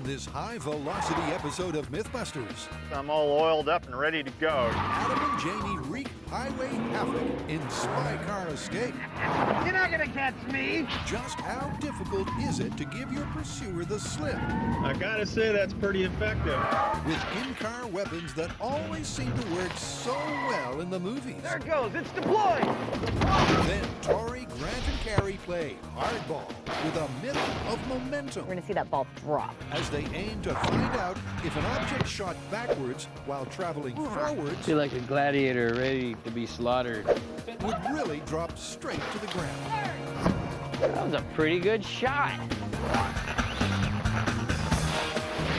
on this high-velocity episode of Mythbusters. I'm all oiled up and ready to go. Adam and Jamie wreak highway havoc in Spy Car Escape. You're not gonna catch me! Just how difficult is it to give your pursuer the slip? I gotta say that's pretty effective. With in-car weapons that always seem to work so well in the movies. There it goes, it's deployed! Then Tori, Grant, and Carrie play hardball with a myth of momentum. We're gonna see that ball drop. As they aim to find out if an object shot backwards while traveling forwards Feel like a gladiator ready to be slaughtered. would really drop straight to the ground. That was a pretty good shot.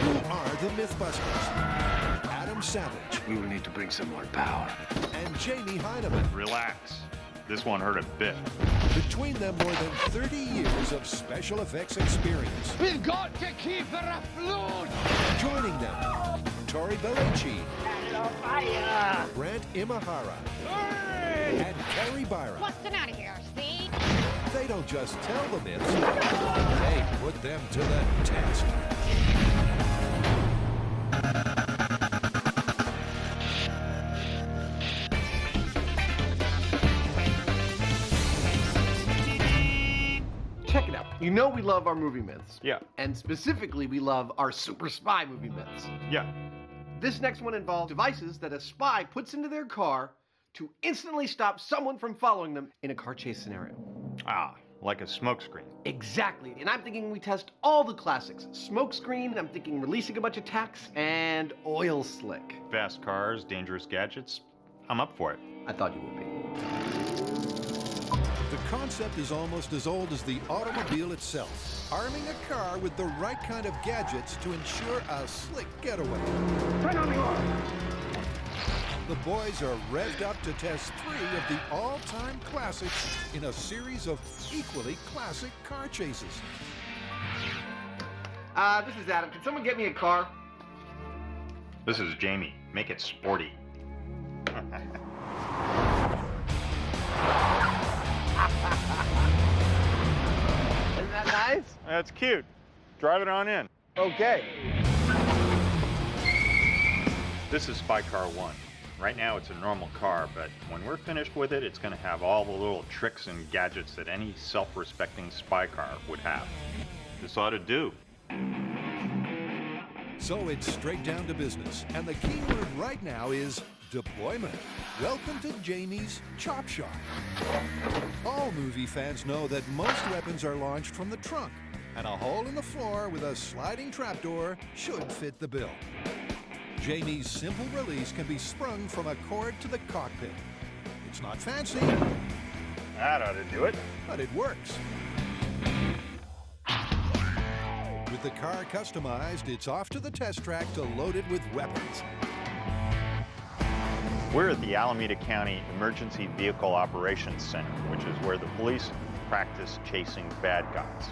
Who are the Mythbusters? Adam Savage We will need to bring some more power. and Jamie Hyneman. Relax. This one hurt a bit. Between them, more than 30 years of special effects experience. We've got to keep her afloat! Joining them, Tori Bellucci, Grant Imahara, and Carrie Byron. Busting out of here, see? They don't just tell the myths, they put them to the test. Check it out. You know we love our movie myths. Yeah. And specifically, we love our super spy movie myths. Yeah. This next one involves devices that a spy puts into their car to instantly stop someone from following them in a car chase scenario. Ah, like a smokescreen. Exactly. And I'm thinking we test all the classics. Smokescreen, I'm thinking releasing a bunch of tacks, and oil slick. Fast cars, dangerous gadgets. I'm up for it. I thought you would be. The concept is almost as old as the automobile itself. Arming a car with the right kind of gadgets to ensure a slick getaway. Turn on the oil! The boys are revved up to test 3 of the all-time classics in a series of equally classic car chases. This is Adam. Can someone get me a car? This is Jamie. Make it sporty. Isn't that nice? That's cute. Drive it on in. Okay. This is Spy Car 1. Right now it's a normal car, but when we're finished with it, it's going to have all the little tricks and gadgets that any self-respecting spy car would have. This ought to do. So it's straight down to business, and the key word right now is deployment. Welcome to Jamie's Chop Shop. All movie fans know that most weapons are launched from the trunk, and a hole in the floor with a sliding trapdoor should fit the bill. Jamie's simple release can be sprung from a cord to the cockpit. It's not fancy, That ought to do it. but it works. With the car customized, it's off to the test track to load it with weapons. We're at the Alameda County Emergency Vehicle Operations Center, which is where the police practice chasing bad guys,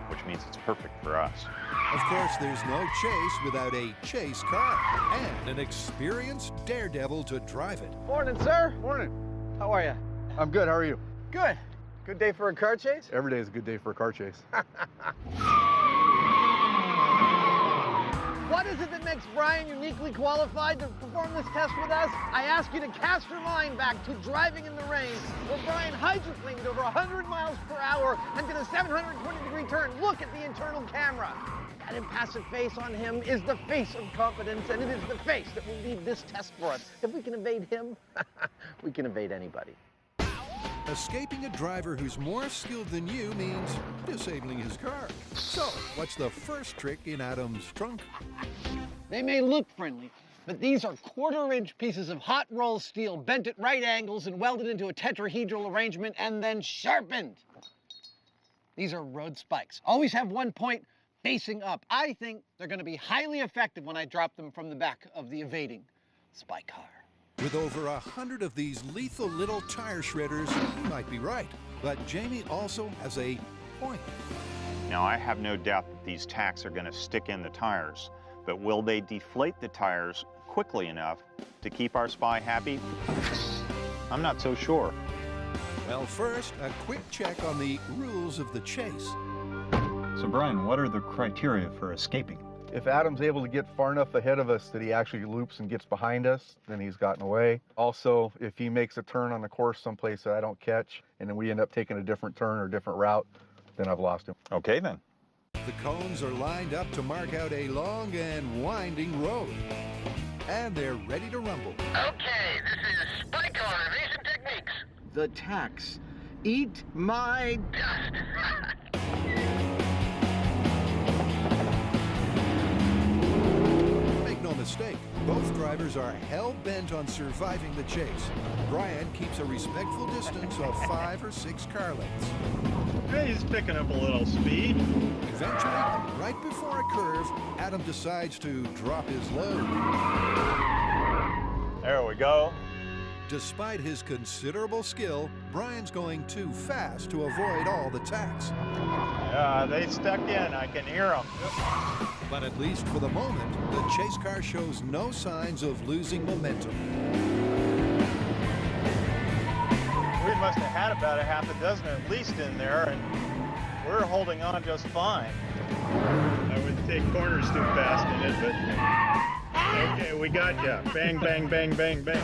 which means it's perfect for us. Of course, there's no chase without a chase car and an experienced daredevil to drive it. Morning, sir. Morning. How are you? I'm good. How are you? Good. Good day for a car chase? Every day is a good day for a car chase. What is it that makes Brian uniquely qualified to perform this test with us? I ask you to cast your mind back to driving in the rain, where Brian hydroplaned over 100 miles per hour and did a 720-degree turn. Look at the internal camera. That impassive face on him is the face of confidence, and it is the face that will lead this test for us. If we can evade him, we can evade anybody. Escaping a driver who's more skilled than you means disabling his car. So, what's the first trick in Adam's trunk? They may look friendly, but these are quarter-inch pieces of hot rolled steel bent at right angles and welded into a tetrahedral arrangement and then sharpened. These are road spikes. Always have one point facing up. I think they're going to be highly effective when I drop them from the back of the evading spy car. With over 100 of these lethal little tire shredders, you might be right. But Jamie also has a point. Now, I have no doubt that these tacks are going to stick in the tires, but will they deflate the tires quickly enough to keep our spy happy? I'm not so sure. Well, first, a quick check on the rules of the chase. So, Brian, what are the criteria for escaping? If Adam's able to get far enough ahead of us that he actually loops and gets behind us, then he's gotten away. Also, if he makes a turn on the course someplace that I don't catch, and then we end up taking a different turn or a different route, then I've lost him. Okay, then. The cones are lined up to mark out a long and winding road. And they're ready to rumble. Okay, this is Spy Car Evasion Techniques. The tax. Eat my dust. Make no mistake, both drivers are hell-bent on surviving the chase. Brian keeps a respectful distance of 5 or 6 car lengths. He's picking up a little speed. Eventually, right before a curve, Adam decides to drop his load. There we go. Despite his considerable skill, Brian's going too fast to avoid all the tacks. Yeah, they stuck in. I can hear them. But at least for the moment, the chase car shows no signs of losing momentum. We must have had about a half a dozen at least in there, and we're holding on just fine. I wouldn't take corners too fast in it, but okay, we got you. Bang, bang, bang, bang, bang.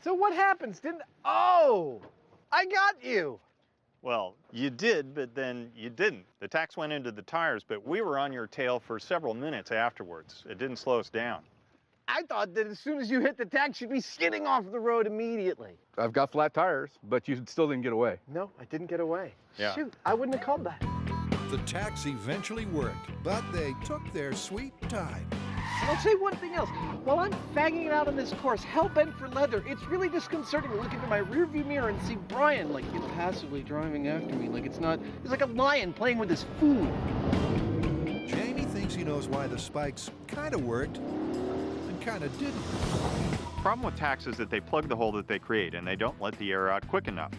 So what happens? Oh! I got you! Well, you did, but then you didn't. The tacks went into the tires, but we were on your tail for several minutes afterwards. It didn't slow us down. I thought that as soon as you hit the tax, you'd be skidding off the road immediately. I've got flat tires, but you still didn't get away. No, I didn't get away. Yeah. Shoot, I wouldn't have called that. The tacks eventually worked, but they took their sweet time. And I'll say one thing else. While I'm fagging it out on this course, hell-bent for leather, it's really disconcerting to look into my rearview mirror and see Brian, like, impassively driving after me. Like he's like a lion playing with his food. Jamie thinks he knows why the spikes kind of worked and kind of didn't. Problem with tacks is that they plug the hole that they create, and they don't let the air out quick enough.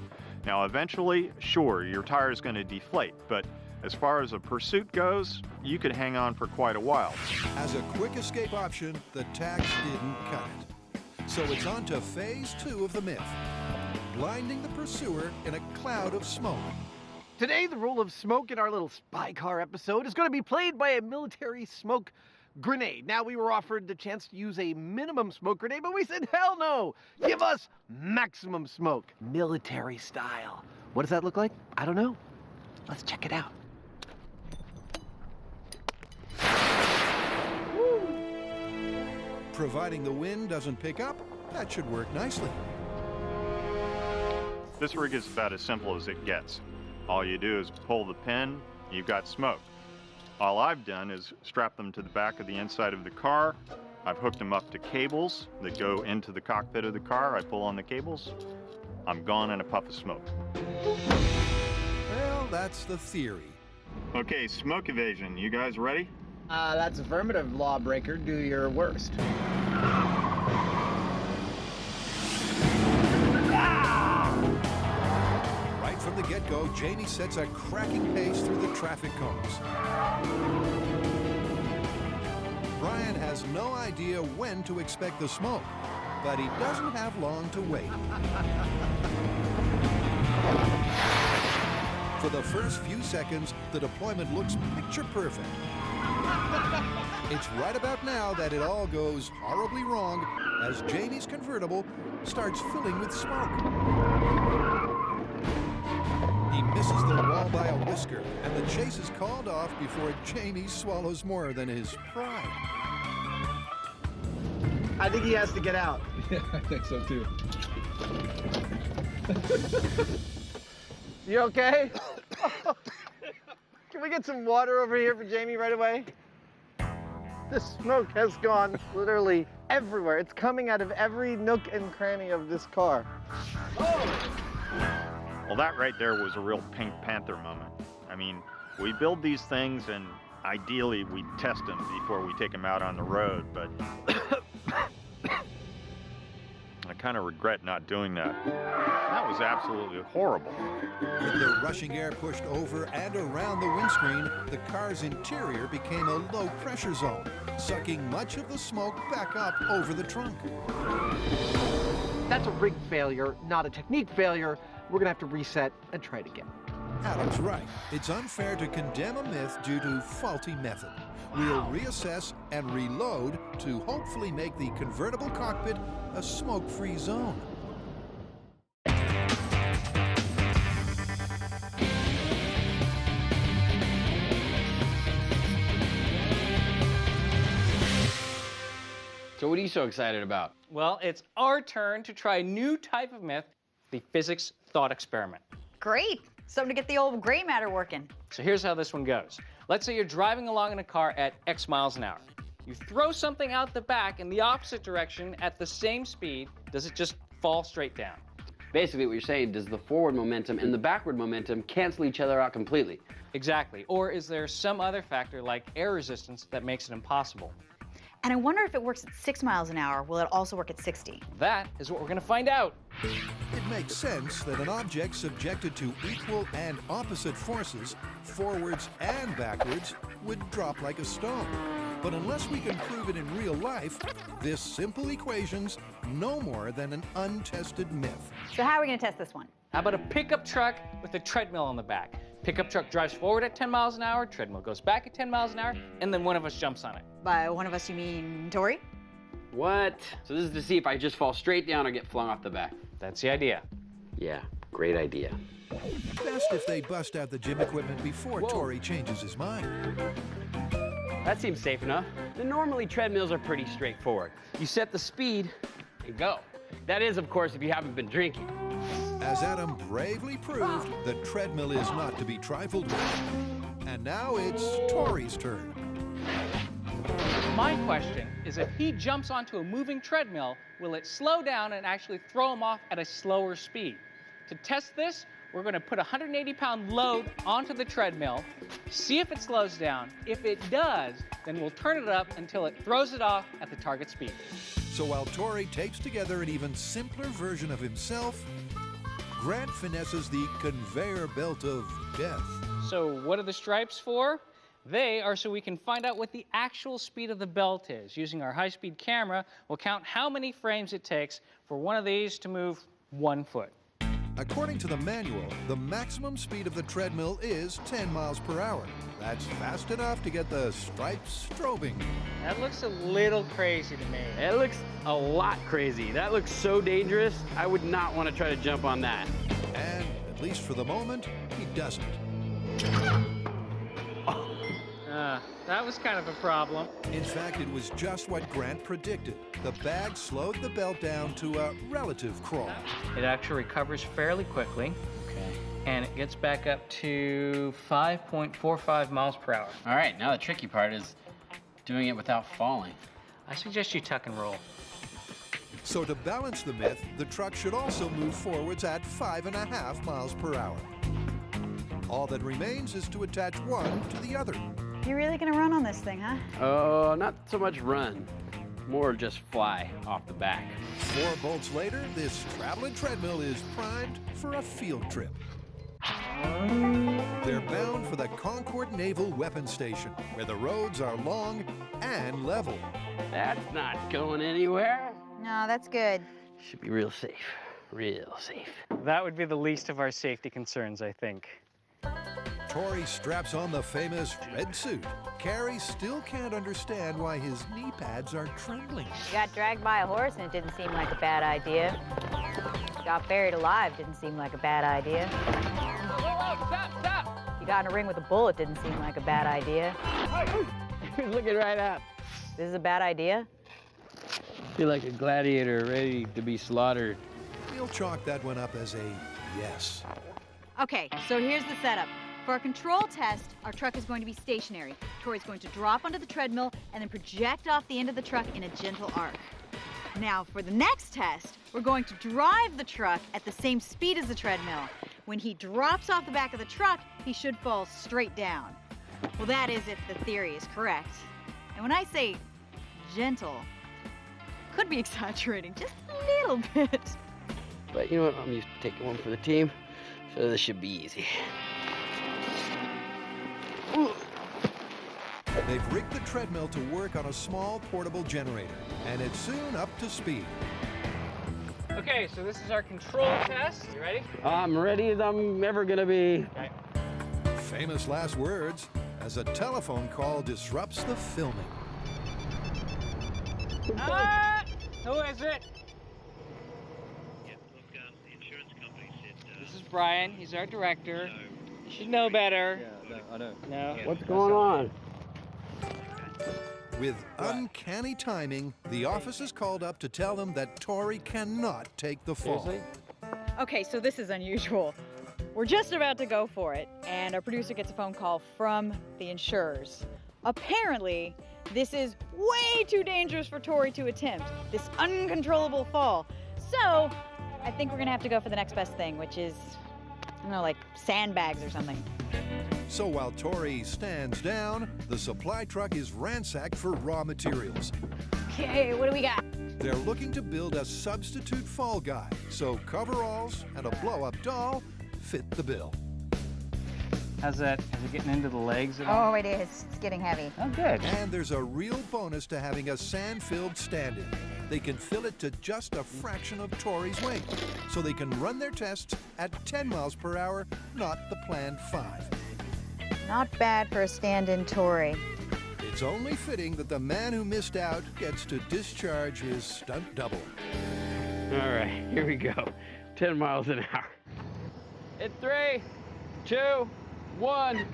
Now, eventually, sure, your tire is going to deflate, but as far as a pursuit goes, you could hang on for quite a while. As a quick escape option, the tacks didn't cut it. So it's on to phase 2 of the myth, blinding the pursuer in a cloud of smoke. Today, the role of smoke in our little spy car episode is going to be played by a military smoke grenade. Now, we were offered the chance to use a minimum smoke grenade, but we said, hell no! Give us maximum smoke, military style. What does that look like? I don't know. Let's check it out. Providing the wind doesn't pick up, that should work nicely. This rig is about as simple as it gets. All you do is pull the pin, you've got smoke. All I've done is strap them to the back of the inside of the car. I've hooked them up to cables that go into the cockpit of the car. I pull on the cables, I'm gone in a puff of smoke. Well, that's the theory. Okay, smoke evasion, you guys ready? That's affirmative, lawbreaker. Do your worst. Right from the get-go, Jamie sets a cracking pace through the traffic cones. Brian has no idea when to expect the smoke, but he doesn't have long to wait. For the first few seconds, the deployment looks picture perfect. It's right about now that it all goes horribly wrong as Jamie's convertible starts filling with smoke. He misses the wall by a whisker, and the chase is called off before Jamie swallows more than his pride. I think he has to get out. Yeah, I think so too. You okay? Can we get some water over here for Jamie right away? The smoke has gone literally everywhere. It's coming out of every nook and cranny of this car. Well, that right there was a real Pink Panther moment. I mean, we build these things and ideally we test them before we take them out on the road, but I kind of regret not doing that. That was absolutely horrible. With the rushing air pushed over and around the windscreen, the car's interior became a low-pressure zone, sucking much of the smoke back up over the trunk. That's a rig failure, not a technique failure. We're gonna have to reset and try it again. Adam's right. It's unfair to condemn a myth due to faulty method. We'll reassess and reload to hopefully make the convertible cockpit a smoke-free zone. So what are you so excited about? Well, it's our turn to try a new type of myth, the physics thought experiment. Great. Something to get the old gray matter working. So here's how this one goes. Let's say you're driving along in a car at X miles an hour. You throw something out the back in the opposite direction at the same speed. Does it just fall straight down? Basically what you're saying, does the forward momentum and the backward momentum cancel each other out completely? Exactly. Or is there some other factor like air resistance that makes it impossible? And I wonder if it works at 6 miles an hour, will it also work at 60? That is what we're going to find out. It makes sense that an object subjected to equal and opposite forces, forwards and backwards, would drop like a stone. But unless we can prove it in real life, this simple equation's no more than an untested myth. So how are we going to test this one? How about a pickup truck with a treadmill on the back? Pickup truck drives forward at 10 miles an hour, treadmill goes back at 10 miles an hour, and then one of us jumps on it. By one of us, you mean Tori? What? So this is to see if I just fall straight down or get flung off the back. That's the idea. Yeah, great idea. Best if they bust out the gym equipment before Tori changes his mind. That seems safe enough. The normally treadmills are pretty straightforward. You set the speed and go. That is, of course, if you haven't been drinking. As Adam bravely proved, the treadmill is not to be trifled with. And now it's Tori's turn. My question is, if he jumps onto a moving treadmill, will it slow down and actually throw him off at a slower speed? To test this, we're going to put a 180-pound load onto the treadmill, see if it slows down. If it does, then we'll turn it up until it throws it off at the target speed. So while Tori tapes together an even simpler version of himself, Grant finesses the conveyor belt of death. So what are the stripes for? They are so we can find out what the actual speed of the belt is. Using our high-speed camera, we'll count how many frames it takes for one of these to move 1 foot. According to the manual, the maximum speed of the treadmill is 10 miles per hour. That's fast enough to get the stripes strobing. That looks a little crazy to me. It looks a lot crazy. That looks so dangerous. I would not want to try to jump on that. And, at least for the moment, he doesn't. That was kind of a problem. In fact, it was just what Grant predicted. The bag slowed the belt down to a relative crawl. It actually recovers fairly quickly. Okay. And it gets back up to 5.45 miles per hour. All right, now the tricky part is doing it without falling. I suggest you tuck and roll. So to balance the myth, the truck should also move forwards at 5.5 miles per hour. All that remains is to attach one to the other. You're really going to run on this thing, huh? Oh, not so much run. More just fly off the back. 4 bolts later, this traveling treadmill is primed for a field trip. They're bound for the Concord Naval Weapons Station, where the roads are long and level. That's not going anywhere. No, that's good. Should be real safe. Real safe. That would be the least of our safety concerns, I think. Tori straps on the famous red suit. Carrie still can't understand why his knee pads are trembling. You got dragged by a horse and it didn't seem like a bad idea. Got buried alive didn't seem like a bad idea. Stop! You got in a ring with a bullet didn't seem like a bad idea. He's looking right up. This is a bad idea? Feel like a gladiator ready to be slaughtered. We'll chalk that one up as a yes. Okay, so here's the setup. For our control test, our truck is going to be stationary. Tori's going to drop onto the treadmill and then project off the end of the truck in a gentle arc. Now, for the next test, we're going to drive the truck at the same speed as the treadmill. When he drops off the back of the truck, he should fall straight down. Well, that is if the theory is correct. And when I say gentle, could be exaggerating just a little bit. But you know what? I'm used to taking one for the team, so this should be easy. They've rigged the treadmill to work on a small portable generator, and it's soon up to speed. Okay, so this is our control test. You ready? I'm ready as I'm ever gonna be. Okay. Famous last words as a telephone call disrupts the filming. Who is it? This is Brian. He's our director. You should know better. Yeah, I know. No. What's going on? With uncanny timing, the office is called up to tell them that Tori cannot take the fall. Seriously? Okay, so this is unusual. We're just about to go for it, and our producer gets a phone call from the insurers. Apparently, this is way too dangerous for Tori to attempt, this uncontrollable fall. So, I think we're gonna have to go for the next best thing, which is, I don't know, like sandbags or something. So while Tori stands down, the supply truck is ransacked for raw materials. Okay, what do we got? They're looking to build a substitute fall guy, so coveralls and a blow-up doll fit the bill. How's that? Is it getting into the legs at all? Oh, it is. It's getting heavy. Oh, good. And there's a real bonus to having a sand-filled stand-in. They can fill it to just a fraction of Tori's weight, so they can run their tests at 10 miles per hour, not the planned 5. Not bad for a stand-in Tori. It's only fitting that the man who missed out gets to discharge his stunt double. All right, here we go. 10 miles an hour. In 3, 2, 1.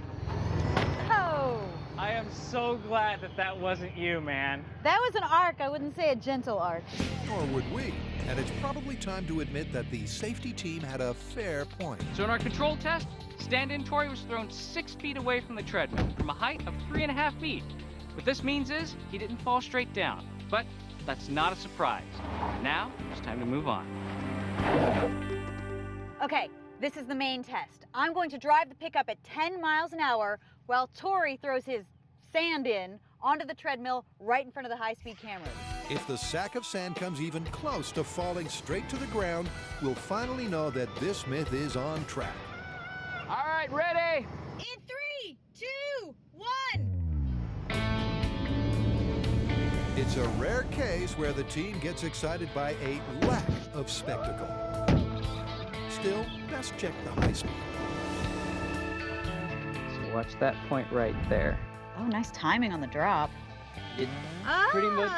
Oh! I am so glad that that wasn't you, man. That was an arc. I wouldn't say a gentle arc. Nor would we. And it's probably time to admit that the safety team had a fair point. So in our control test, stand-in Tori was thrown 6 feet away from the treadmill from a height of 3.5 feet. What this means is he didn't fall straight down, but that's not a surprise. Now it's time to move on. Okay, this is the main test. I'm going to drive the pickup at 10 miles an hour while Tori throws his sand in onto the treadmill right in front of the high-speed cameras. If the sack of sand comes even close to falling straight to the ground, we'll finally know that this myth is on track. All right, ready? In 3, 2, 1. It's a rare case where the team gets excited by a lack of spectacle. Still, best check the high speed. So watch that point right there. Oh, nice timing on the drop. It pretty much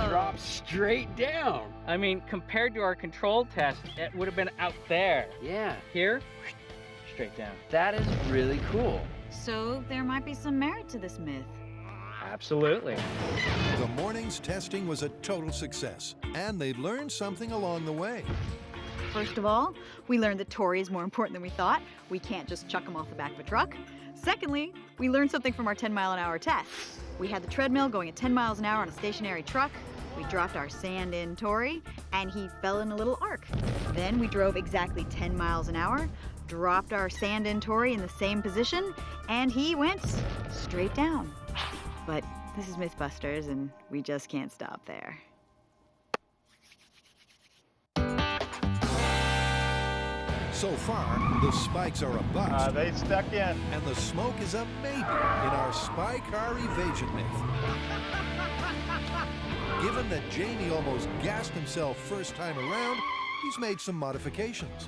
drops straight down. I mean, compared to our control test, it would have been out there. Yeah, Here, straight down. that is really cool. So there might be some merit to this myth. Absolutely. The morning's testing was a total success, and they learned something along the way. First of all, we learned that Tori is more important than we thought. We can't just chuck him off the back of a truck. Secondly, we learned something from our 10-mile-an-hour test. We had the treadmill going at 10 miles an hour on a stationary truck. We dropped our sand-in Tori, and he fell in a little arc. Then we drove exactly 10 miles an hour, dropped our sand-in Tori in the same position, and he went straight down. But this is Mythbusters, and we just can't stop there. So far, the spikes are a bust. They stuck in. And the smoke is a maybe in our Spy Car Evasion myth. Given that Jamie almost gassed himself first time around, he's made some modifications.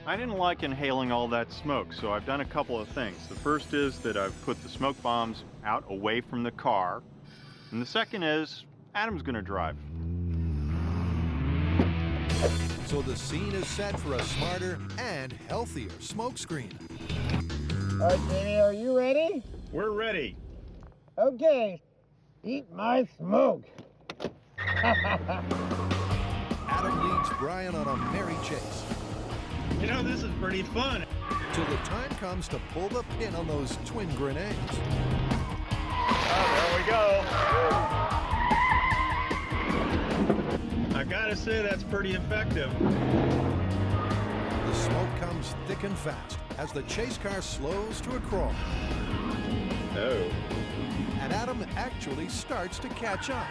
I didn't like inhaling all that smoke, so I've done a couple of things. The first is that I've put the smoke bombs out away from the car. And the second is, Adam's gonna drive. So the scene is set for a smarter and healthier smokescreen. All right, Jamie, are you ready? We're ready. Okay. Eat my smoke. Adam leads Brian on a merry chase. You know, this is pretty fun. Till the time comes to pull the pin on those twin grenades. Oh, there we go. I gotta say, that's pretty effective. The smoke comes thick and fast as the chase car slows to a crawl. Oh. And Adam actually starts to catch up.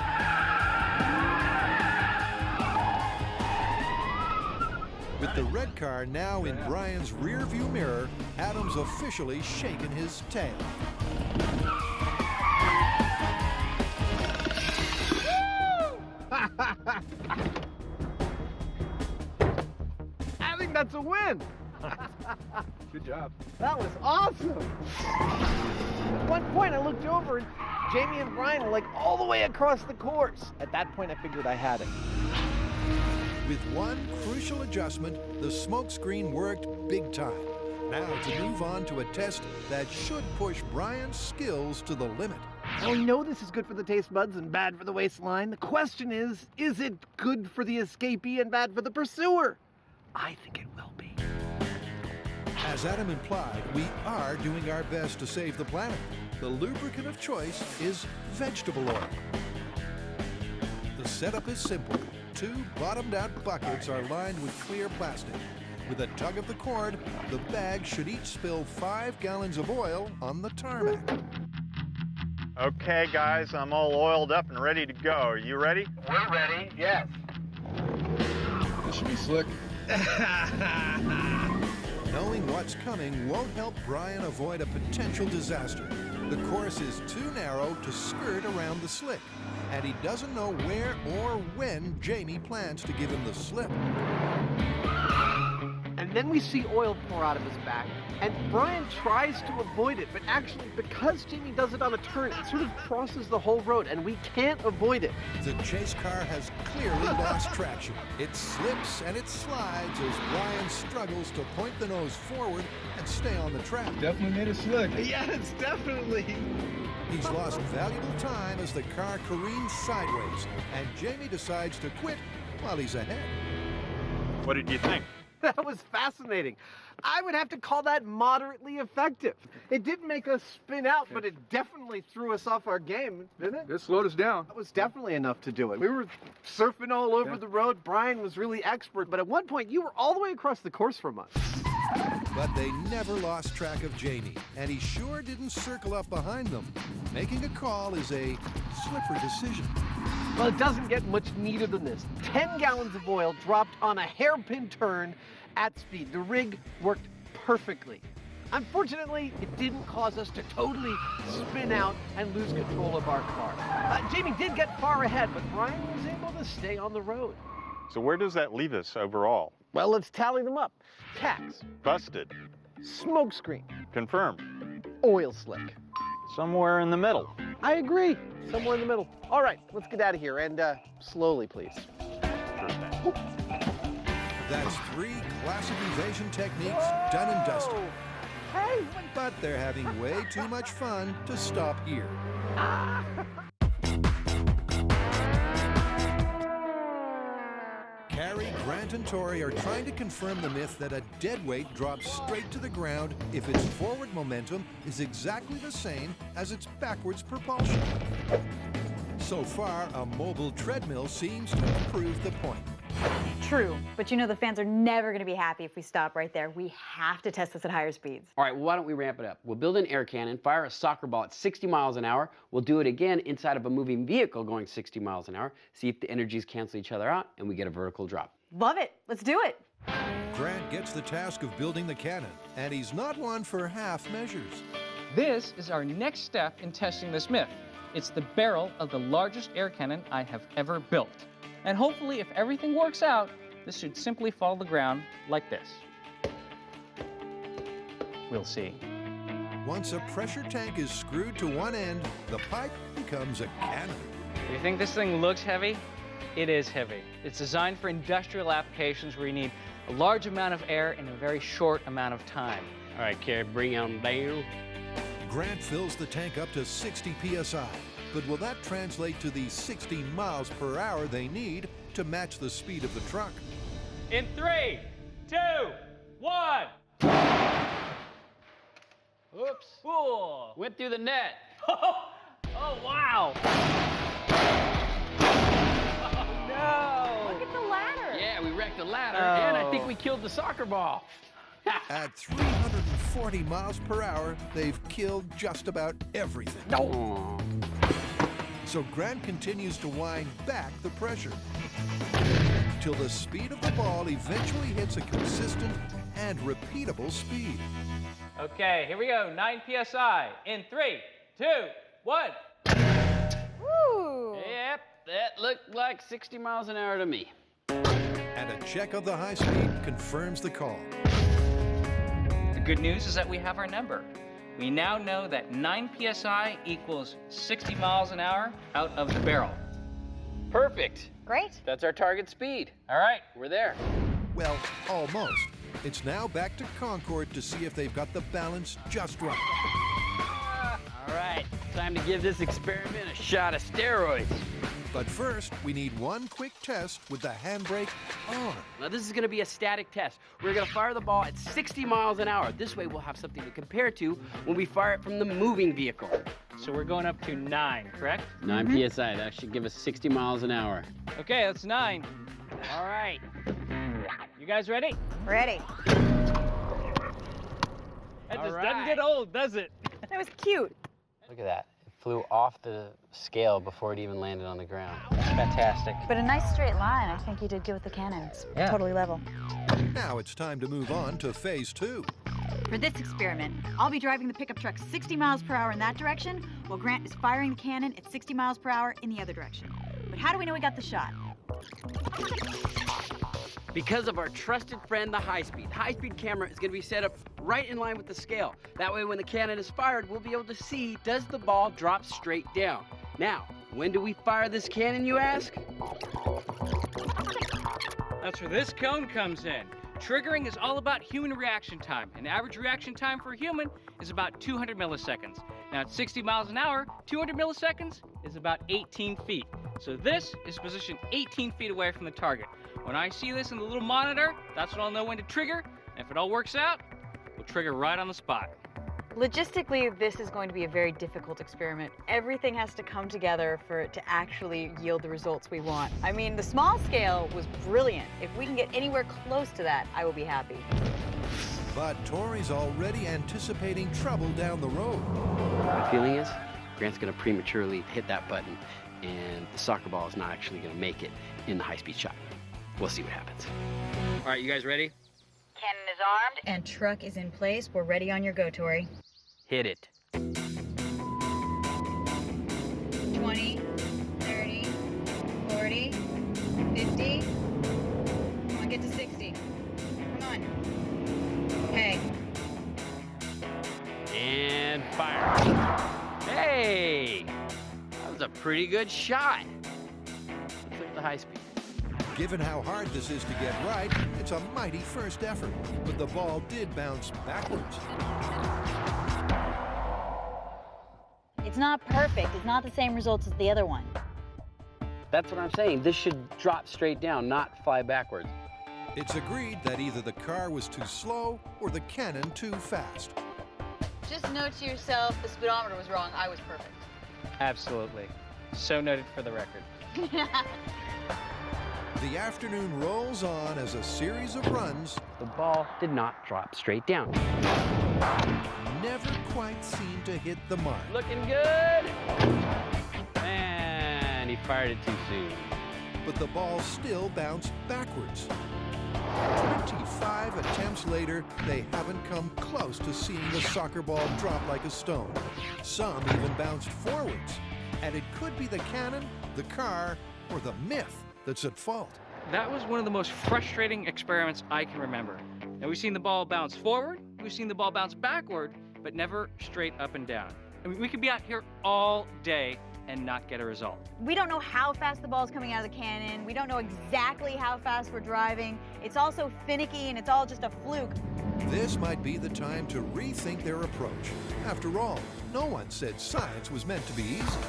With the red car now in Brian's rear view mirror, Adam's officially shaken his tail. I think that's a win. Good job. That was awesome. At one point, I looked over and Jamie and Brian were like all the way across the course. At that point, I figured I had it. With one crucial adjustment, the smokescreen worked big time. Now to move on to a test that should push Brian's skills to the limit. Now we know this is good for the taste buds and bad for the waistline. The question is it good for the escapee and bad for the pursuer? I think it will be. As Adam implied, we are doing our best to save the planet. The lubricant of choice is vegetable oil. The setup is simple. 2 bottomed-out buckets are lined with clear plastic. With a tug of the cord, the bags should each spill 5 gallons of oil on the tarmac. Okay, guys, I'm all oiled up and ready to go. Are you ready? We're ready, yes. This should be slick. Knowing what's coming won't help Brian avoid a potential disaster. The course is too narrow to skirt around the slick, and he doesn't know where or when Jamie plans to give him the slip. And then we see oil pour out of his back, and Brian tries to avoid it, but actually, because Jamie does it on a turn, it sort of crosses the whole road, and we can't avoid it. The chase car has clearly lost traction. It slips and it slides as Brian struggles to point the nose forward and stay on the track. Definitely made it slick. Yes, definitely. He's lost valuable time as the car careens sideways, and Jamie decides to quit while he's ahead. What did you think? That was fascinating. I would have to call that moderately effective. It didn't make us spin out, but it definitely threw us off our game, didn't it? It slowed us down. That was definitely enough to do it. We were surfing all over the road. Brian was really expert, but at one point you were all the way across the course from us. But they never lost track of Jamie, and he sure didn't circle up behind them. Making a call is a slippery decision. Well, it doesn't get much neater than this. 10 gallons of oil dropped on a hairpin turn at speed. The rig worked perfectly. Unfortunately, it didn't cause us to totally spin out and lose control of our car. Jamie did get far ahead, but Brian was able to stay on the road. So where does that leave us overall? Well, let's tally them up. Tax, Busted. smokescreen, Confirmed. oil slick. Somewhere in the middle. I agree. Somewhere in the middle. All right, let's get out of here, and slowly, please. Sure thing. That's 3 classic evasion techniques done and dusted. Hey, But they're having way too much fun to stop here. Carrie, Grant, and Tori are trying to confirm the myth that a deadweight drops straight to the ground if its forward momentum is exactly the same as its backwards propulsion. So far, a mobile treadmill seems to have proved the point. True, but you know the fans are never going to be happy if we stop right there. We have to test this at higher speeds. All right, well, why don't we ramp it up? We'll build an air cannon, fire a soccer ball at 60 miles an hour. We'll do it again inside of a moving vehicle going 60 miles an hour, see if the energies cancel each other out, and we get a vertical drop. Love it. Let's do it. Grant gets the task of building the cannon, and he's not one for half measures. This is our next step in testing this myth. It's the barrel of the largest air cannon I have ever built. And hopefully, if everything works out, this should simply fall to the ground like this. We'll see. Once a pressure tank is screwed to one end, the pipe becomes a cannon. You think this thing looks heavy? It is heavy. It's designed for industrial applications where you need a large amount of air in a very short amount of time. All right, Carrie, bring it on down. Grant fills the tank up to 60 psi, but will that translate to the 60 miles per hour they need to match the speed of the truck? In 3, 2, 1. Oops. Whoa. Went through the net. Oh, wow. Oh, no. Look at the ladder. Yeah, we wrecked the ladder, and I think we killed the soccer ball. At 340 miles per hour, they've killed just about everything. No. So Grant continues to wind back the pressure till the speed of the ball eventually hits a consistent and repeatable speed. Okay, here we go. 9 psi. In 3, 2, 1. Woo. Yep, that looked like 60 miles an hour to me. And a check of the high speed confirms the call. good news is that we have our number. We now know that 9 psi equals 60 miles an hour out of the barrel. Perfect. Great. That's our target speed. All right. We're there. Well, almost. It's now back to Concord to see if they've got the balance just right. All right, time to give this experiment a shot of steroids. But first, we need one quick test with the handbrake on. Now this is gonna be a static test. We're gonna fire the ball at 60 miles an hour. This way we'll have something to compare to when we fire it from the moving vehicle. So we're going up to 9, correct? 9 PSI, that should give us 60 miles an hour. Okay, that's 9. All right. You guys ready? Ready. That All just right. doesn't get old, does it? That was cute. Look at that. It flew off the scale before it even landed on the ground. Fantastic. But a nice straight line. I think you did good with the cannon. It's totally level. Now it's time to move on to phase 2. For this experiment, I'll be driving the pickup truck 60 miles per hour in that direction, while Grant is firing the cannon at 60 miles per hour in the other direction. But how do we know we got the shot? Because of our trusted friend, the high-speed. High-speed camera is going to be set up right in line with the scale. That way, when the cannon is fired, we'll be able to see, does the ball drop straight down? Now, when do we fire this cannon, you ask? That's where this cone comes in. Triggering is all about human reaction time. An average reaction time for a human is about 200 milliseconds. Now at 60 miles an hour, 200 milliseconds is about 18 feet. So this is positioned 18 feet away from the target. When I see this in the little monitor, that's when I'll know when to trigger. And if it all works out, we'll trigger right on the spot. Logistically, this is going to be a very difficult experiment. Everything has to come together for it to actually yield the results we want. I mean, the small scale was brilliant. If we can get anywhere close to that, I will be happy. But Tori's already anticipating trouble down the road. My feeling is Grant's going to prematurely hit that button, and the soccer ball is not actually going to make it in the high-speed shot. We'll see what happens. All right, you guys ready? Cannon is armed. And truck is in place. We're ready on your go, Tori. Hit it. 20, 30, 40, 50. Come on, get to 60. Come on. Okay. And fire. Hey! That was a pretty good shot. Let's look at the high speed. Given how hard this is to get right, it's a mighty first effort. But the ball did bounce backwards. It's not perfect. It's not the same results as the other one. That's what I'm saying. This should drop straight down, not fly backwards. It's agreed that either the car was too slow or the cannon too fast. Just note to yourself, the speedometer was wrong. I was perfect. Absolutely. So noted for the record. The afternoon rolls on as a series of runs The ball did not drop straight down. never quite seemed to hit the mark. Looking good. And he fired it too soon. But the ball still bounced backwards. 25 attempts later, they haven't come close to seeing the soccer ball drop like a stone. Some even bounced forwards. And it could be the cannon, the car, or the myth that's at fault. That was one of the most frustrating experiments I can remember. And we've seen the ball bounce forward, we've seen the ball bounce backward, but never straight up and down. I mean, we could be out here all day and not get a result. We don't know how fast the ball's coming out of the cannon. We don't know exactly how fast we're driving. It's all so finicky and it's all just a fluke. This might be the time to rethink their approach. After all, no one said science was meant to be easy.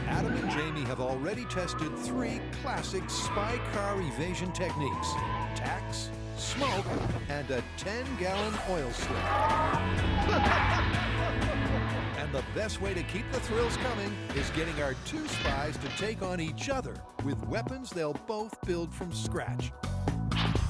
Adam and Jamie have already tested 3 classic spy car evasion techniques: tacks, smoke, and a 10-gallon oil slick. And the best way to keep the thrills coming is getting our 2 spies to take on each other with weapons they'll both build from scratch.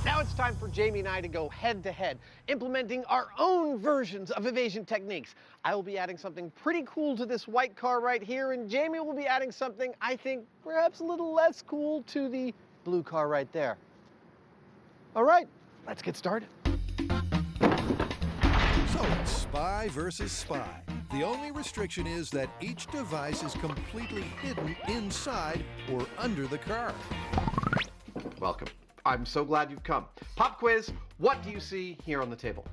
Now it's time for Jamie and I to go head-to-head, implementing our own versions of evasion techniques. I will be adding something pretty cool to this white car right here, and Jamie will be adding something I think perhaps a little less cool to the blue car right there. All right, let's get started. So it's spy versus spy. The only restriction is that each device is completely hidden inside or under the car. Welcome. I'm so glad you've come. Pop quiz, what do you see here on the table?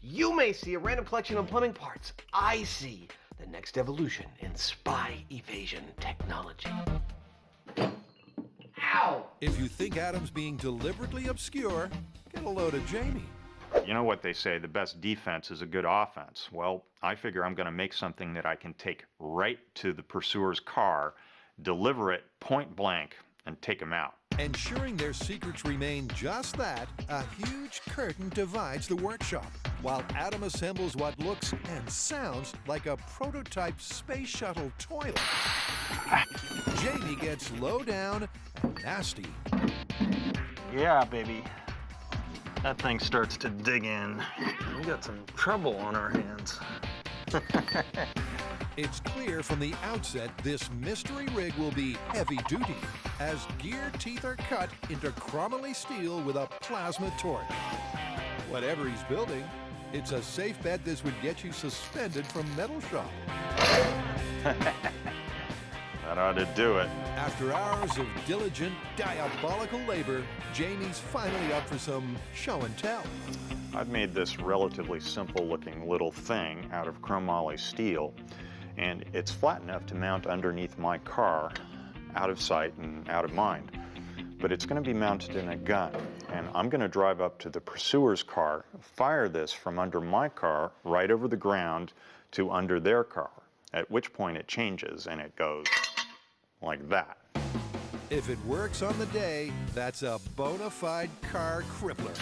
You may see a random collection of plumbing parts. I see the next evolution in spy evasion technology. Ow! If you think Adam's being deliberately obscure, get a load of Jamie. You know what they say, the best defense is a good offense. Well, I figure I'm going to make something that I can take right to the pursuer's car, deliver it point blank, and take him out. Ensuring their secrets remain just that, a huge curtain divides the workshop, while Adam assembles what looks and sounds like a prototype space shuttle toilet. Jamie gets low down and nasty. Yeah, baby. That thing starts to dig in. We got some trouble on our hands. It's clear from the outset this mystery rig will be heavy duty, as gear teeth are cut into chromoly steel with a plasma torch. Whatever he's building, it's a safe bet this would get you suspended from metal shop. That ought to do it. After hours of diligent, diabolical labor, Jamie's finally up for some show and tell. I've made this relatively simple-looking little thing out of chromoly steel, and it's flat enough to mount underneath my car, out of sight and out of mind. But it's going to be mounted in a gun, and I'm going to drive up to the pursuer's car, fire this from under my car right over the ground to under their car, at which point it changes and it goes like that. If it works on the day, that's a bona fide car crippler.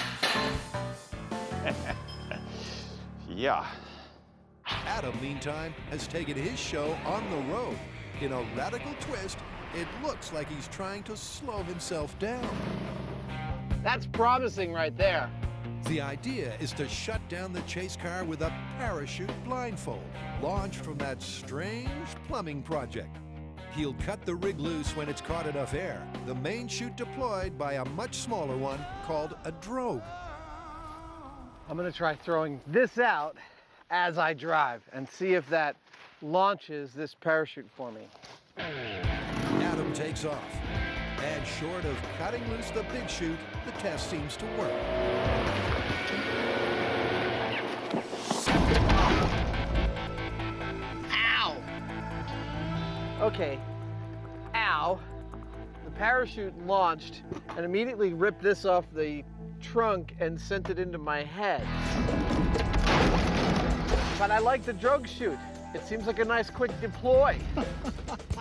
Yeah. Adam, meantime, has taken his show on the road. In a radical twist, it looks like he's trying to slow himself down. That's promising right there. The idea is to shut down the chase car with a parachute blindfold, launched from that strange plumbing project. He'll cut the rig loose when it's caught enough air, the main chute deployed by a much smaller one called a drogue. I'm gonna try throwing this out as I drive and see if that launches this parachute for me. Adam takes off, and short of cutting loose the big chute, the test seems to work. Ow! Okay, ow. The parachute launched and immediately ripped this off the trunk and sent it into my head. But I like the drogue chute. It seems like a nice quick deploy.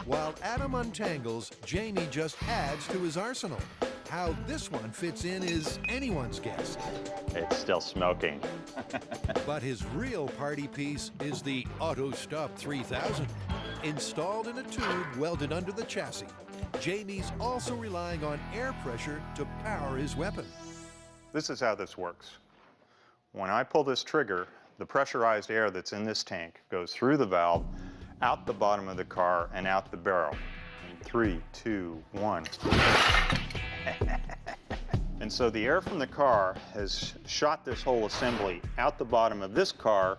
While Adam untangles, Jamie just adds to his arsenal. How this one fits in is anyone's guess. It's still smoking. But his real party piece is the Auto Stop 3000, installed in a tube welded under the chassis. Jamie's also relying on air pressure to power his weapon. This is how this works. When I pull this trigger, the pressurized air that's in this tank goes through the valve, out the bottom of the car, and out the barrel. 3, 2, 1. And so the air from the car has shot this whole assembly out the bottom of this car,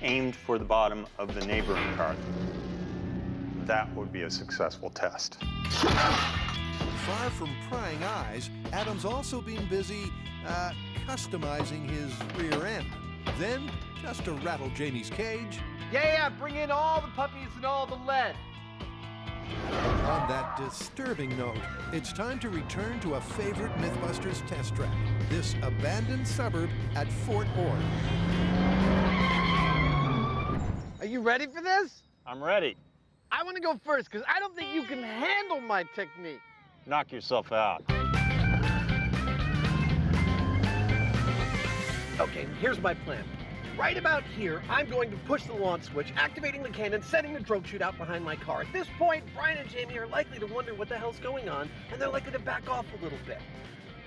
aimed for the bottom of the neighboring car. That would be a successful test. Far from prying eyes, Adam's also been busy customizing his rear end. Then, just to rattle Jamie's cage, Yeah, bring in all the puppies and all the lead. on that disturbing note, it's time to return to a favorite Mythbusters test track, this abandoned suburb at Fort Ord. Are you ready for this? I'm ready. I want to go first because I don't think you can handle my technique. Knock yourself out. Okay, here's my plan. Right about here, I'm going to push the launch switch, activating the cannon, setting the drogue chute out behind my car. At this point, Brian and Jamie are likely to wonder what the hell's going on, and they're likely to back off a little bit.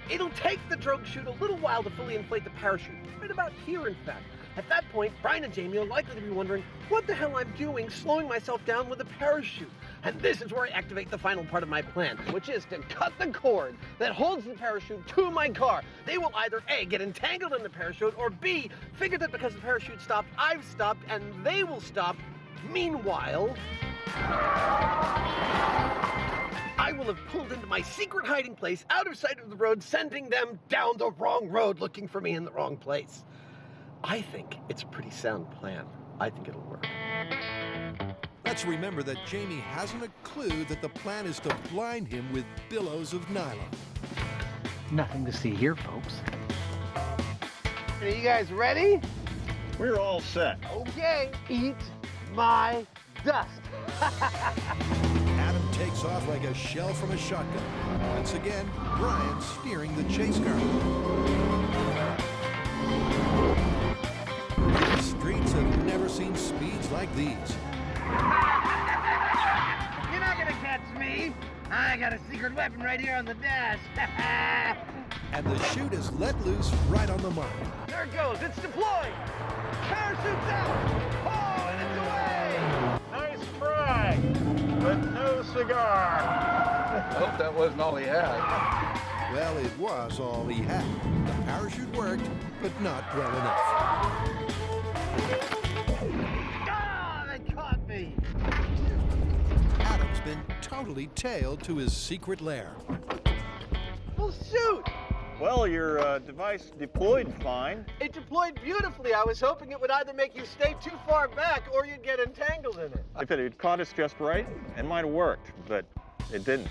It'll take the drogue chute a little while to fully inflate the parachute, right about here, in fact. At that point, Brian and Jamie are likely to be wondering what the hell I'm doing slowing myself down with a parachute. And this is where I activate the final part of my plan, which is to cut the cord that holds the parachute to my car. They will either A, get entangled in the parachute, or B, figure that because the parachute stopped, I've stopped, and they will stop. Meanwhile... I will have pulled into my secret hiding place out of sight of the road, sending them down the wrong road looking for me in the wrong place. I think it's a pretty sound plan. I think it'll work. Let's remember that Jamie hasn't a clue that the plan is to blind him with billows of nylon. Nothing to see here, folks. Are you guys ready? We're all set. Okay, eat my dust. Adam takes off like a shell from a shotgun. Once again, Brian steering the chase car. The streets have never seen speeds like these. You're not gonna catch me. I got a secret weapon right here on the dash. And the chute is let loose right on the mark. There it goes. It's deployed. Parachute's out. Oh, and it's away. Nice try, but no cigar. I hope that wasn't all he had. Well, it was all he had. The parachute worked, but not well enough. Ah, they caught me. Adam's been totally tailed to his secret lair. Well, shoot. Well, your device deployed fine. It deployed beautifully. I was hoping it would either make you stay too far back or you'd get entangled in it. If it had caught us just right, it might have worked, but it didn't.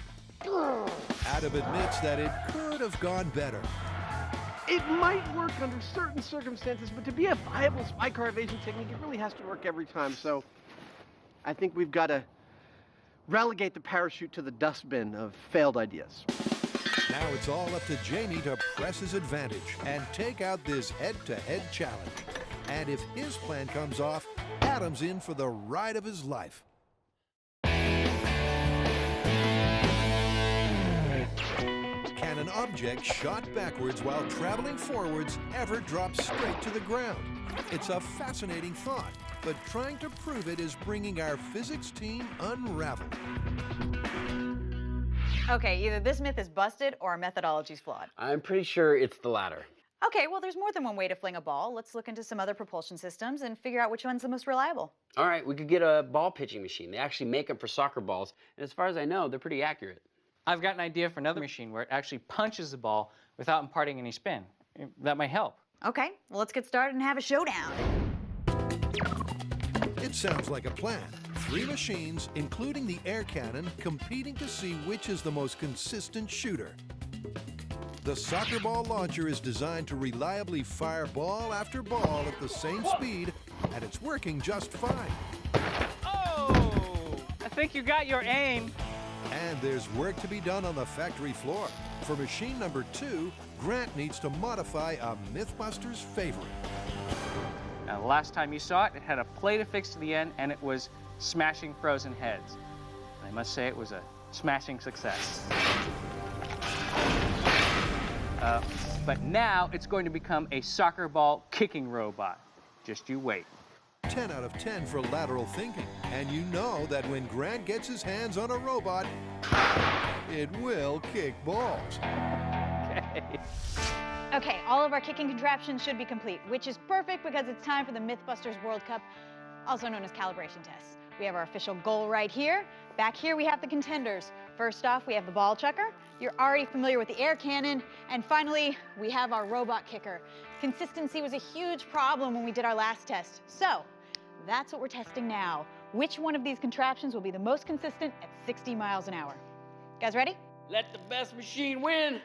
Adam admits that it could have gone better. It might work under certain circumstances, but to be a viable spy car evasion technique, it really has to work every time. So I think we've got to relegate the parachute to the dustbin of failed ideas. Now it's all up to Jamie to press his advantage and take out this head-to-head challenge. And if his plan comes off, Adam's in for the ride of his life. Can an object shot backwards while traveling forwards ever drop straight to the ground? It's a fascinating thought, but trying to prove it is bringing our physics team unraveled. Okay, either this myth is busted or our methodology's flawed. I'm pretty sure it's the latter. Okay, well, there's more than one way to fling a ball. Let's look into some other propulsion systems and figure out which one's the most reliable. All right, we could get a ball pitching machine. They actually make them for soccer balls, and as far as I know, they're pretty accurate. I've got an idea for another machine where it actually punches the ball without imparting any spin. That might help. Okay, well, let's get started and have a showdown. It sounds like a plan. 3 machines, including the air cannon, competing to see which is the most consistent shooter. The soccer ball launcher is designed to reliably fire ball after ball at the same speed, and it's working just fine. Oh! I think you got your aim. And there's work to be done on the factory floor. For machine number 2, Grant needs to modify a Mythbusters favorite. Now, the last time you saw it, it had a plate affixed to the end, and it was smashing frozen heads. And I must say it was a smashing success. But now it's going to become a soccer ball kicking robot. Just you wait. 10 out of 10 for lateral thinking. And you know that when Grant gets his hands on a robot, it will kick balls. Okay. Okay, all of our kicking contraptions should be complete, which is perfect because it's time for the Mythbusters World Cup, also known as calibration tests. We have our official goal right here. Back here we have the contenders. First off, we have the ball chucker. You're already familiar with the air cannon. And finally, we have our robot kicker. Consistency was a huge problem when we did our last test. So that's what we're testing now. Which one of these contraptions will be the most consistent at 60 miles an hour? Guys ready? Let the best machine win.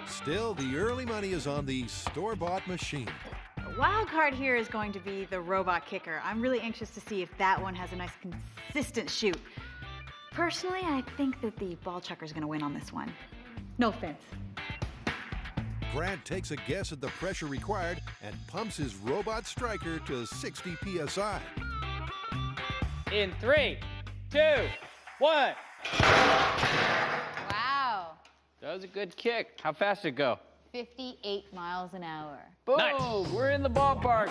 Still, the early money is on the store-bought machine. The wild card here is going to be the robot kicker. I'm really anxious to see if that one has a nice consistent shoot. Personally, I think that the ball chucker is going to win on this one. No offense. Grant takes a guess at the pressure required and pumps his robot striker to 60 psi. In 3, 2, 1. Wow. That was a good kick. How fast did it go? 58 miles an hour. Boom! Nice. We're in the ballpark.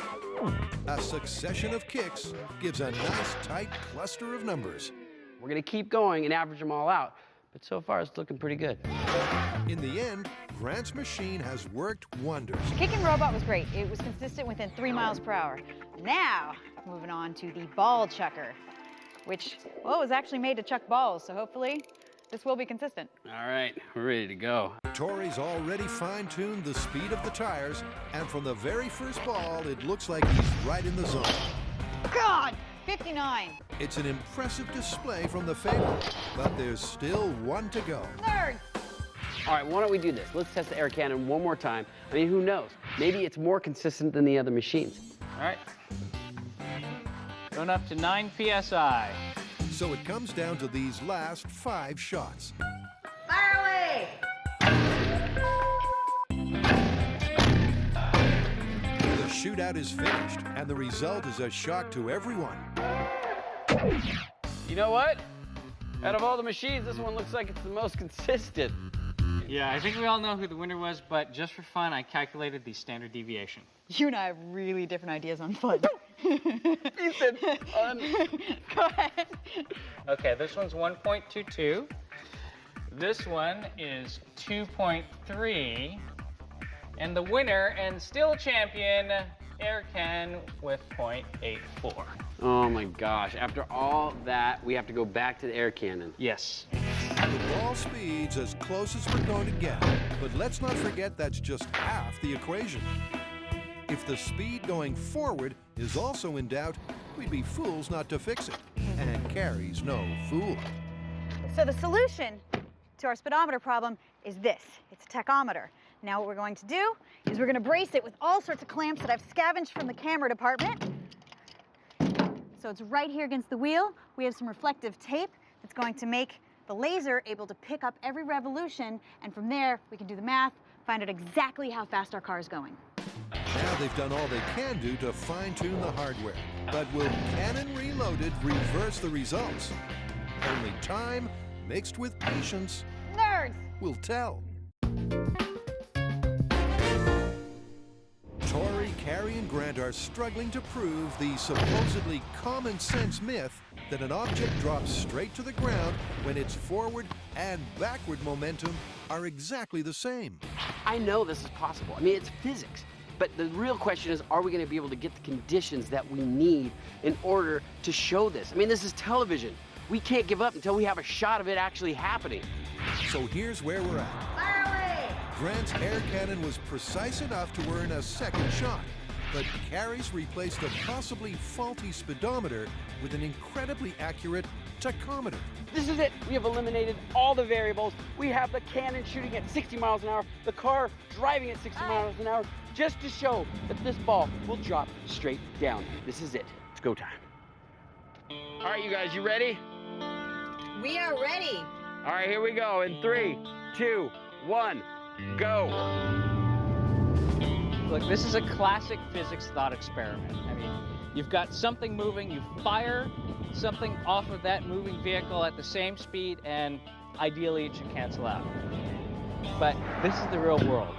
A succession of kicks gives a nice, tight cluster of numbers. We're going to keep going and average them all out. But so far, it's looking pretty good. In the end, Grant's machine has worked wonders. The kicking robot was great. It was consistent within 3 miles per hour. Now, moving on to the ball chucker, which, well, was actually made to chuck balls, so hopefully this will be consistent. All right, we're ready to go. Tori's already fine-tuned the speed of the tires, and from the very first ball, it looks like he's right in the zone. God, 59. It's an impressive display from the favorite, but there's still one to go. Nerds. All right, why don't we do this? Let's test the air cannon one more time. I mean, who knows? Maybe it's more consistent than the other machines. All right. Going up to 9 PSI. So it comes down to these last 5 shots. Fire away! The shootout is finished, and the result is a shock to everyone. You know what? Out of all the machines, this one looks like it's the most consistent. Yeah, I think we all know who the winner was, but just for fun, I calculated the standard deviation. You and I have really different ideas on fun. He said fun. Go ahead. Okay, this one's 1.22. This one is 2.3. And the winner and still champion, Air Can with 0.84. Oh my gosh, after all that, we have to go back to the air cannon. Yes. The ball speed's as close as we're going to get, but let's not forget that's just half the equation. If the speed going forward is also in doubt, we'd be fools not to fix it. And Carrie's no fool. So the solution to our speedometer problem is this. It's a tachometer. Now what we're going to do is we're going to brace it with all sorts of clamps that I've scavenged from the camera department. So it's right here against the wheel. We have some reflective tape that's going to make the laser able to pick up every revolution, and from there we can do the math, find out exactly how fast our car is going. Now they've done all they can do to fine-tune the hardware. But will Cannon Reloaded reverse the results? Only time, mixed with patience, Nerds! will tell. Tori, Carrie, and Grant are struggling to prove the supposedly common-sense myth that an object drops straight to the ground when its forward and backward momentum are exactly the same. I know this is possible. I mean, it's physics. But the real question is, are we going to be able to get the conditions that we need in order to show this? I mean, this is television. We can't give up until we have a shot of it actually happening. So here's where we're at. Fire away! Grant's air cannon was precise enough to earn a second shot, but Carrie's replaced a possibly faulty speedometer with an incredibly accurate tachometer. This is it. We have eliminated all the variables. We have the cannon shooting at 60 miles an hour, the car driving at 60 miles an hour, just to show that this ball will drop straight down. This is it. It's go time. All right, you guys, you ready? We are ready. All right, here we go. In 3, 2, 1, go. Look, this is a classic physics thought experiment. I mean, you've got something moving, you fire something off of that moving vehicle at the same speed, and ideally it should cancel out. But this is the real world.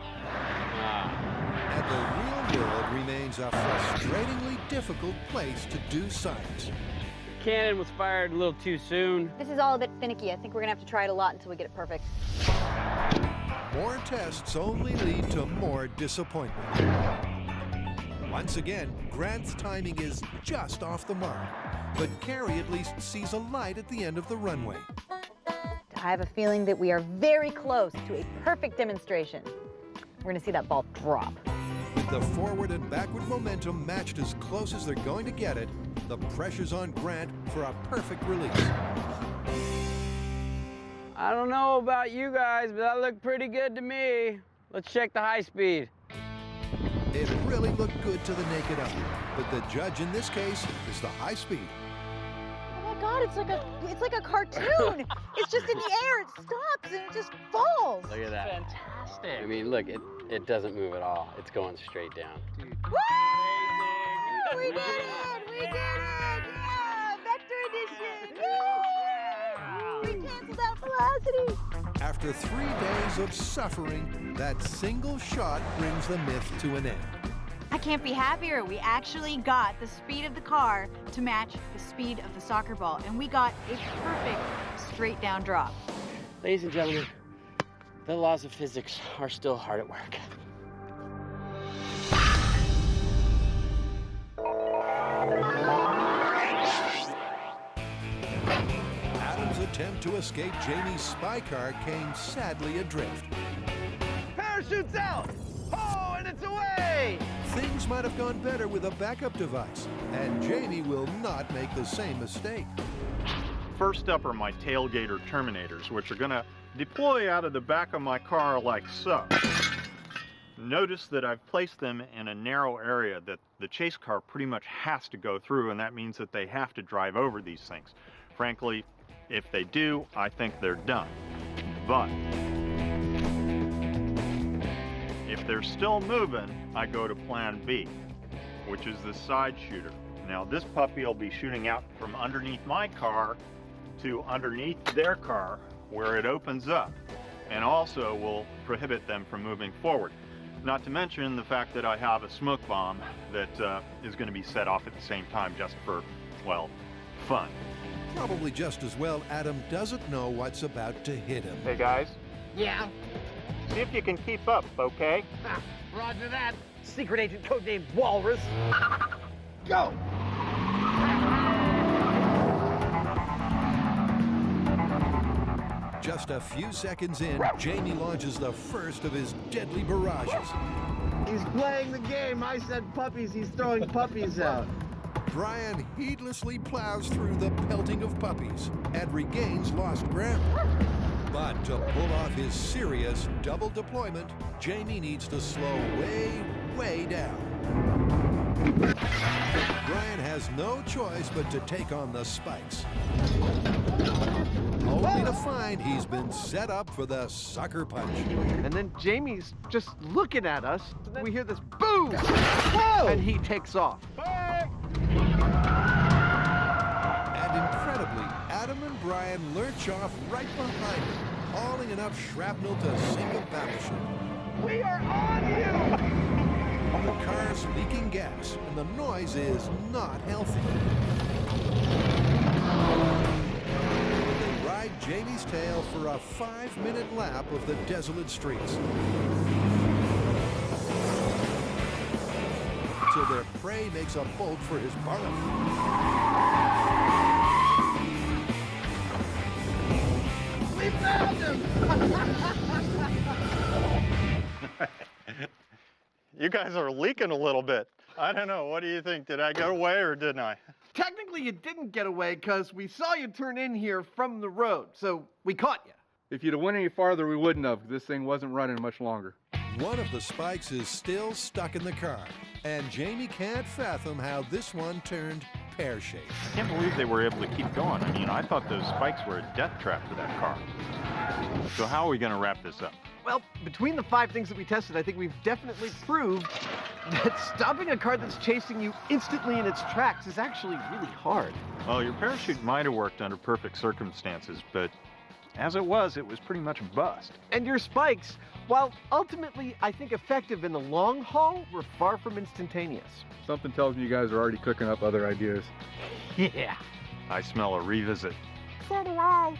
And the real world remains a frustratingly difficult place to do science. Cannon was fired a little too soon. This is all a bit finicky. I think we're gonna have to try it a lot until we get it perfect. More tests only lead to more disappointment. Once again, Grant's timing is just off the mark, but Carrie at least sees a light at the end of the runway. I have a feeling that we are very close to a perfect demonstration. We're gonna see that ball drop. With the forward and backward momentum matched as close as they're going to get it, the pressure's on Grant for a perfect release. I don't know about you guys, but that looked pretty good to me. Let's check the high speed. It really looked good to the naked eye, but the judge in this case is the high speed. Oh my God, it's like a cartoon. It's just in the air, it stops and it just falls. Look at that. Fantastic. I mean, look, it doesn't move at all. It's going straight down. Woo! We did it! We did it! Yeah! Vector edition! Yay! We canceled out velocity! After 3 days of suffering, that single shot brings the myth to an end. I can't be happier. We actually got the speed of the car to match the speed of the soccer ball, and we got a perfect straight down drop. Ladies and gentlemen, the laws of physics are still hard at work. Adam's attempt to escape Jamie's spy car came sadly adrift. Parachute's out! Oh, and it's away! Things might have gone better with a backup device, and Jamie will not make the same mistake. First up are my tailgater terminators, which are going to deploy out of the back of my car like so. Notice that I've placed them in a narrow area that the chase car pretty much has to go through, and that means that they have to drive over these things. Frankly, if they do, I think they're done. But if they're still moving, I go to plan B, which is the side shooter. Now this puppy will be shooting out from underneath my car to underneath their car where it opens up, and also will prohibit them from moving forward. Not to mention the fact that I have a smoke bomb that is going to be set off at the same time just for, well, fun. Probably just as well Adam doesn't know what's about to hit him. Hey guys, Yeah? see if you can keep up, okay? Ha, roger that. Secret agent codenamed Walrus. Go! Just a few seconds in, Jamie launches the first of his deadly barrages. He's playing the game. I said puppies. He's throwing puppies out. Brian heedlessly plows through the pelting of puppies and regains lost ground. But to pull off his serious double deployment, Jamie needs to slow way, way down. Brian has no choice but to take on the spikes, only to find he's been set up for the sucker punch. And then Jamie's just looking at us. We hear this boom! Whoa! And he takes off. And incredibly, Adam and Brian lurch off right behind him, hauling enough shrapnel to sink a battleship. We are on you! The car's leaking gas, and the noise is not healthy. They ride Jamie's tail for a 5-minute lap of the desolate streets, till their prey makes a bolt for his burrow. We found him! You guys are leaking a little bit. I don't know, what do you think? Did I get away or didn't I? Technically, you didn't get away because we saw you turn in here from the road, so we caught you. If you'd have went any farther, we wouldn't have. This thing wasn't running much longer. One of the spikes is still stuck in the car, and Jamie can't fathom how this one turned pear-shaped. I can't believe they were able to keep going. I mean, I thought those spikes were a death trap for that car. So how are we going to wrap this up? Well, between the 5 things that we tested, I think we've definitely proved that stopping a car that's chasing you instantly in its tracks is actually really hard. Well, your parachute might have worked under perfect circumstances, but as it was pretty much a bust. And your spikes, while ultimately, I think, effective in the long haul, were far from instantaneous. Something tells me you guys are already cooking up other ideas. Yeah. I smell a revisit. So do I.